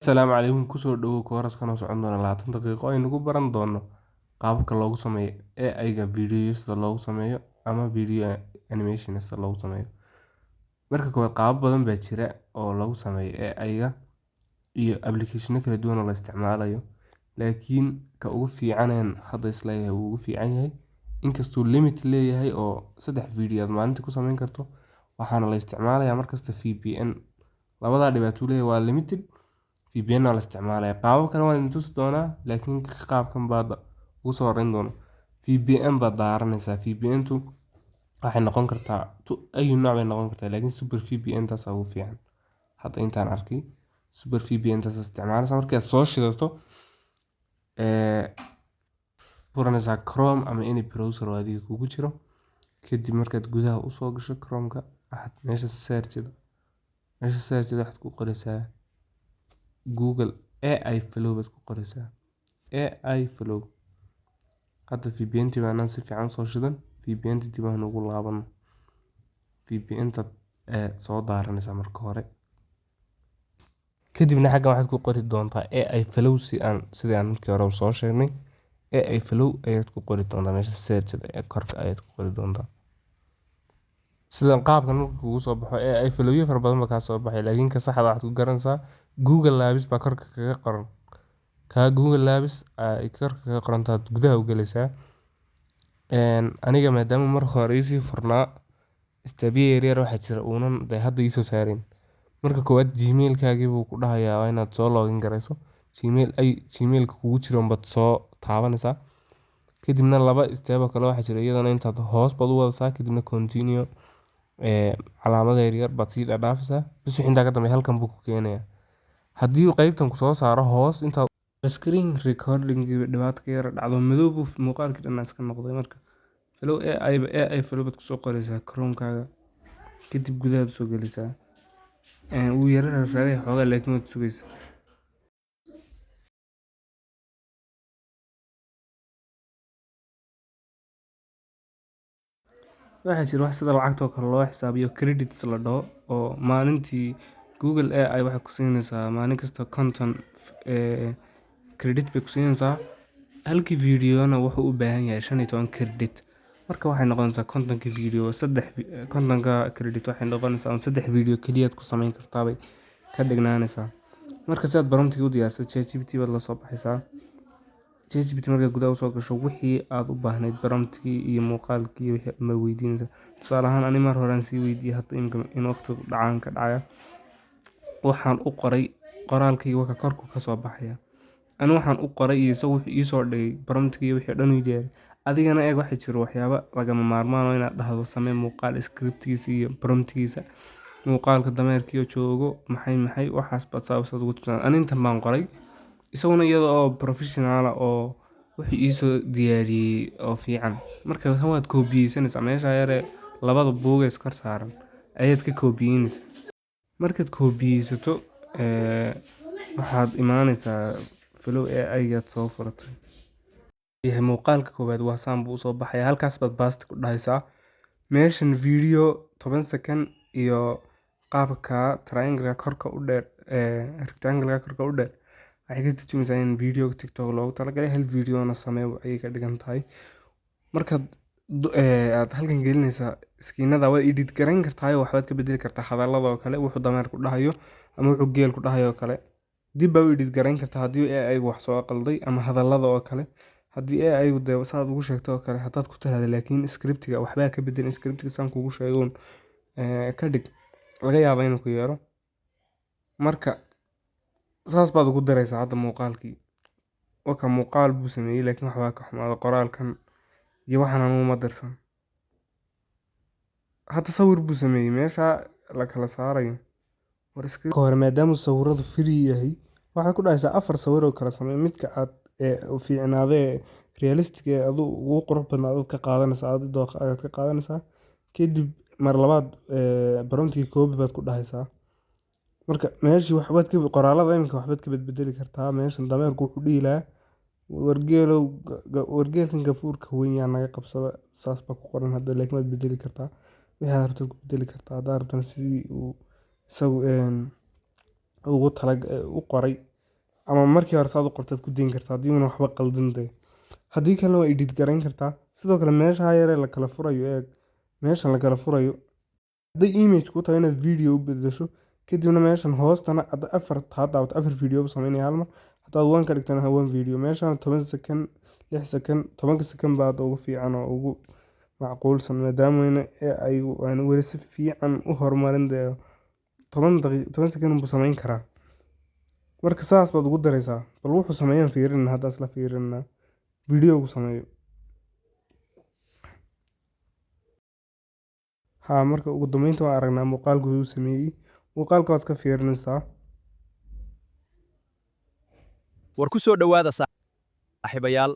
Asalaamu calaykum kusoo dhawow kooraskan oo socon doona 20 daqiiqo aynu ku baran doono qaababka loogu sameeyo AI-ga videoyada loogu sameeyo ama video animation loogu sameeyo. Marka koowaad qaabab badan baa jira oo lagu sameeyo AI-ga iyo application kala duwan oo la isticmaalayo, laakiin ka ugu fiicaneen hadda isleeyahay uu ugu fiican yahay inkastuu limit leeyahay oo 3 video aad maalintii ku sameyn karto, waxaana la isticmaalayaa markasta VPN. Labada dhibaato leeyahay waa limited VPN oo la isticmaalaya. Qaabab kale waan idin tusi doonaa, laakiin qaabkan baad ugu soo horeyn doona. VPN baad daaranaysaa. VPN-tu waxay noqon kartaa ayu nooc bay noqon kartaa, laakiin Super VPN taas ugu fiican. Hadda intaan arkay Super VPN taas isticmaalaysa markaad soo shidato furanaysaa Chrome ama any browser oo adiga kugu jiro. Kadib markaad gudaha u soo gasho Chrome-ka, waxaad meesha search-da waxaad ku qoraysaa Google AI Flow baad ku qoraysaa. AI Flow. Hadda VPN-tii baan si fiican soo shidan. VPN-tii dib aan ugu laaban. VPN-ta soo daaranaysaa marka hore. Kadibna xaggan waxaad ku qori doontaa AI Flow sidii aan markii hore soo sheegnay. AI Flow ayaad ku qori doontaa meesha search-da ee korka ayaad ku qori doontaa. Sidan qaabkan markuu kugu soo baxo AI Flow fara badan baa ka soo baxay, laakiin ka saxda waxaad ku garanaysaa Google Labs baa korka kaga qoran. Google Labs ay korka kaga qoran tahay gudaha u galaysaa. Aniga maadaama marka hore isi furnaa istabiya yaryar waxaa jira uunan hadda ii soo saarin. Marka koowaad Gmail-kaagii buu ku dhahayaa inaad soo login garayso. Gmail-ka kugu jiro baad soo taabanaysaa. Kadibna laba step kale waxaa jira iyadana intaad hoos baad u wadaysaa, kadibna continue calaamada yaryar baad sii dhaafaysaa. Bis wixii intaa ka dambeeya halkan buu ku keenayaa. Haddii uu qaybtan ku soo saaro hoos inta screen recording dhibaato ka yar dhacdo madow buu muuqaalkii dhan iska noqday. Marka Flow AI Flow baad ku soo qoraysaa Chrome-kaaga. Kadib gudaha soo gelisaa. Uu yarar raagay xoogaa laakiin waad sugaysaa. Waxaa jira wax sida lacagta oo kale loo xisaabiyo credits la dhaho oo maalintii Google AI waxay ku siinaysaa maalin kasta konton credit bay ku siinaysaa. Halkii video-na wuxuu u baahan yahay 15 credit. Marka waxay noqonaysaa 50 video 50 credit waxay noqonaysaa 3 video kaliya ku sameyn kartaa bay ka dhignaanaysaa. Marka si aad barnaamijka u diyaarsato ChatGPT baad la soo baxaysaa. ChatGPT marka gudaha u soo gasho wixii aad u baahnayd barnaamijkii iyo muuqaalkii wixii ma weydiinaysaa. Tusaale ahaan ani mar hore aan sii weydiiyay hadda in waqti dhacaan ka dhacaya. Waxaan u qoray qoraalkii waka korku ka soo baxaya. Ani waxaan u qoray iyo isagu ii soo dhigay barnaamijkii wixii dhan u diyaariyay. Adigana eeg waxa jira waxyaabo lagama maarmaan ah inaad dhahdo samee muuqaal script-kiisa iyo barnaamijkiisa. Muuqaalka dameerkii joogo maxay waxaas baad saabsan ugu tusaan. Ani intan baan qoray. Isaguna iyadoo professional oo wixii ii soo diyaariyay oo fiican. Marka waad koobiyaysanaysaa meesha yare labada buug ee iskor saaran ayaad ka koobiyaysanaysaa. Markaad koobiyaysato waxaad imaanaysaa Flow AI-ga soo furatay. Muuqaalka koowaad waa saan buu soo baxaya. Halkaas baad basta ku dhahaysaa. Meeshan video 10 second iyo qaabka triangle korka u dheer rectangle korka u dheer waxay ka turjumaysaa in video TikTok loogu talagalay hal video na sameeyo ayay ka dhigan tahay. Markaad aad halkan gelinaysaa skiinada waa edit garayn kartaa oo waxbaad ka bedeli kartaa hadallada oo kale wuxuu dameer ku dhahayo ama wuxuu geel ku dhahayo kale. Dib baa u edit garayn kartaa haddii AI wax soo qalday ama hadallada oo kale. Haddii AI u daawo saad ugu sheegto oo kale hadaad ku tiraahdo laakiin script-ga waxba ka bedelin script-ga san kugu sheegoon ka dhig laga yaabaa inuu ku yeero. Marka saas baad ugu daraysaa hadda muuqaalkii. Waka muuqaal buu sameeyay laakiin waxba ka xumaado qoraalkan iyo waxaan aanu ma darsan. Hadda sawir buu sameeyay meesha la kala saarayo. Ka hor maadaama sawiradu free yahay waxaad ku dhahaysaa 4 sawir oo kala samee midka aad u fiicnaadee realistic ee adu ugu qurux badnaad ka qaadanaysaa aad dooq ayaad ka qaadanaysaa. Kadib mar labaad barnaamijkii koobi baad ku dhahaysaa. Marka meeshii waxbaad ka qoraalada imika waxbaad ka bedeli kartaa. Meeshan dameerku wuxuu dhiilaa wargeelkan gafuurka weyn yaa naga qabsada saas baa ku qoran hadda laakiin waad bedeli kartaa. Wixii aad rabto ku bedeli kartaa. Hadda rabtana sidii uu isagu ugu qoray ama markii hore saad u qortaad ku dayn kartaa haddii una waxba qaldan dee. haddii kalena waa edit garayn kartaa. sidoo kale meesha yaree la kala furayo eeg meeshan la kala furayo hadday image ku tahay inaad video u bedesho kadibna meeshan hoostana hadda afar video bu sameynaya hal mar haddaad one ka dhigtana one video meeshan 10 second 6 second 10 second baa ugu fiican oo ugu macquulsan maadaama ay weli si fiican u horumarin dee 10 second buu sameyn karaa. marka saas baad ugu daraysaa bal wuxuu sameeyaan fiirinna hadda isla fiirinna video gu sameeyo. marka ugu dambeynta waan aragnaa muuqaalku uu sameeyay muuqaalka waad ka fiirinaysaa. war ku soo dhawaada saaxiibayaal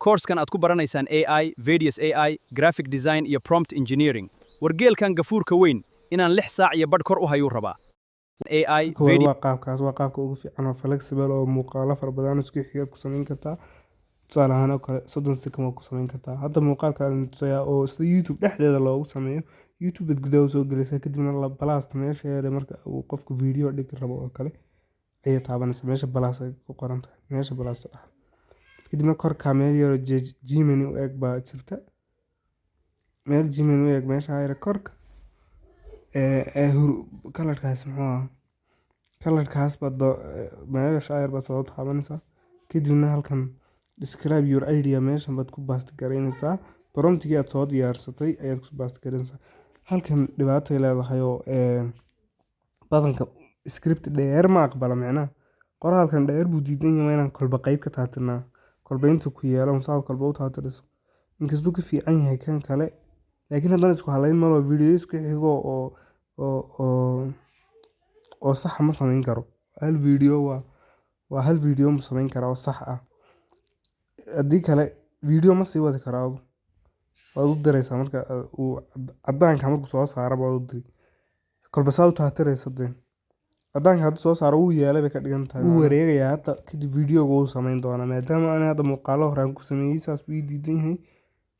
koorskan aad ku baranaysaan AI, Various AI, Graphic Design iyo Prompt Engineering. wargeelkan gafuurka weyn inaan 6 saac iyo badh kor u hayuu rabaa. AI, waa qaabka ugu fiican oo flexible oo muuqaalo fara badan isku xiga ku sameyn kartaa. tusaale ahaan oo kale 30 second waa ku sameyn kartaa. hadda muuqaalkan tusayaa oo sida YouTube dhexdeeda loogu sameeyo YouTube gudaha soo gelaysa kadibna la blast meesha yare marka uu qofku video dhig rabo oo kale ayay taabanaysaa meesha blast ay ku qoran tahay meesha blast ah. kadibna korka meel yar Gmail u eeg baa jirta meel Gmail u eeg meesha yare korka kalarkaas kalarkaas baad meesha yar baad soo taabanaysaa kadibna halkan describe your idea meeshan baad ku bast garaynaysaa promptigi aad soo diyaarsatay ayaad ku bast garaynaysaa. halkan dhibaatay leedahay oo badanka script dheer ma aqbala macnaha qoraalkan dheer buu diidan yahay inaan kolba qayb ka taatirnaa kolba inta ku yeelan saad kolba u taatiriso inkastoo ka fiican yahay kan kale laakiin haddana isku halayn malo video isku xigo oo sax ma samayn karo hal video waa hal video ma samayn karo oo sax ah. haddii kale video ma sii wadi karaa waad u diraysaa marka uu cadaanka markuu soo saaro baad u diri kolba saad u taatiraysa dee cadaanka hadduu soo saaro wuu yeelay bay ka dhigan tahay wuu wareegayaa hadda kadib videoga wuu samayn doonaa maadaama aan hadda muuqaalo hore aan ku sameeyey saas buu ii diidan yahay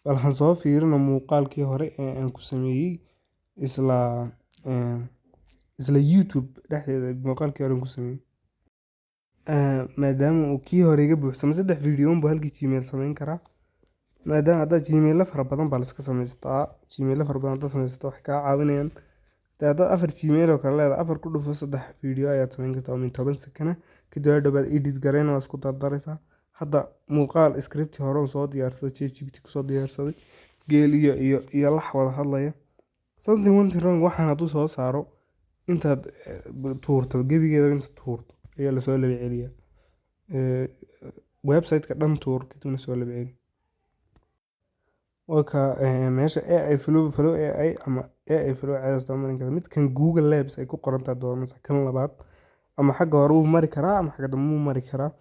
bal han soo fiirino muuqaalkii hore ee aan ku sameeyey isla YouTube dhexdeeda muuqaalkii hore aan ku sameeyey maadaama uu kii hore iga buuxsamay 3 video buu halkii Gmail samayn karaa maadaama hadda Gmail fara badan baa la iska samaystaa Gmail fara badan hadda samaysto wax ka caawinayaan hadda 4 Gmail oo kale leedahay 4 ku dhufo 3 video ayaad samayn kartaa min 10 second kadib dhabaad edit garayna waa isku dardaraysaa. hadda muuqaal script hore soo diyaarsaday ChatGPT ku soo diyaarsaday geel iyo lax wada hadlaya something went wrong waxaan hadduu soo saaro intaad tuurto gebigeeda inta tuurto ayaa la soo laba celiyaa website-ka dhan tuur kadibna soo laba celi. waka meesha AI flow AI ama AI flow caadada marin kara midkan Google Labs ay ku qoran tahay doonaysa kan labaad ama xagga hore uu mari karaa ama xagga dambe uu mari karaa.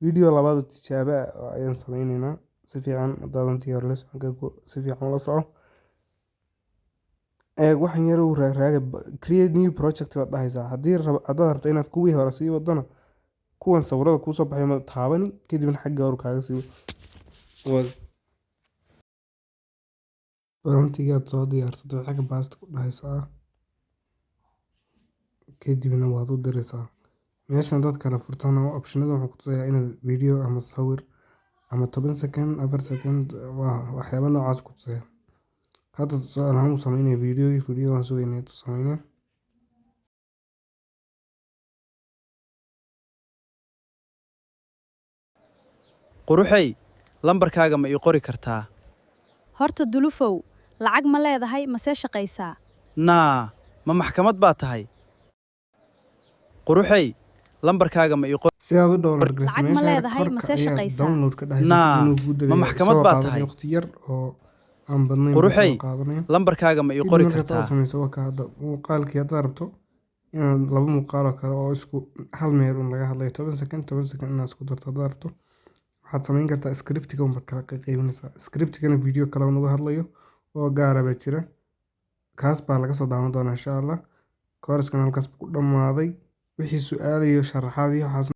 video labaad tijaabo ayaan sameynaynaa si fiican daadan tiyaarleys si fiican la soco waxaan yar u raaga create new project baad dhahaysaa haddii aad rabto inaad kuwii hore sii wadana kuwan sawirada ku soo baxay ma taabani kadibna xagga hore kaaga sii wad promptigi aad soo diyaarsatay xagga basta ku dhahaysaa kadibna waad u diraysaa meeshan dad kala furtaan oo optionada waxaan ku tusayaa inaad video ama sawir ama 10 second 4 second waxyaabo noocaas ku tusaya. hadda tusaale ahaan u sameynaya video aan sugaynay tu sameynaa quruxay lambarkaaga ma ii qori kartaa horta dulufow lacag ma leedahay ma see shaqaysaa naa ma maxkamad baa tahay quruxay lambarkaaga ma ii qori si aad u download garayso lacag ma leedahay ma see shaqaysaa download ka dhahaysa Naa, ma maxkamad baa tahay? waqti yar oo aan badnayn Quruxay, soo qaadanaya lambarkaaga ma ii qori kartaa samayso waa ka hadda muuqaalkii haddaad rabto inaad laba muuqaal oo kale oo isku hal meel un laga hadlayo 10 second inaad isku darto haddaad rabto waxaad samayn kartaa scriptiga unbaad kala qaybinaysaa scriptigana video kale oo naga hadlayo oo gaara baa jira kaas baa laga soo daawan doonaa insha allah koorskan halkaas ku dhammaaday wixii su'aal iyo sharaxaad iyo waxaas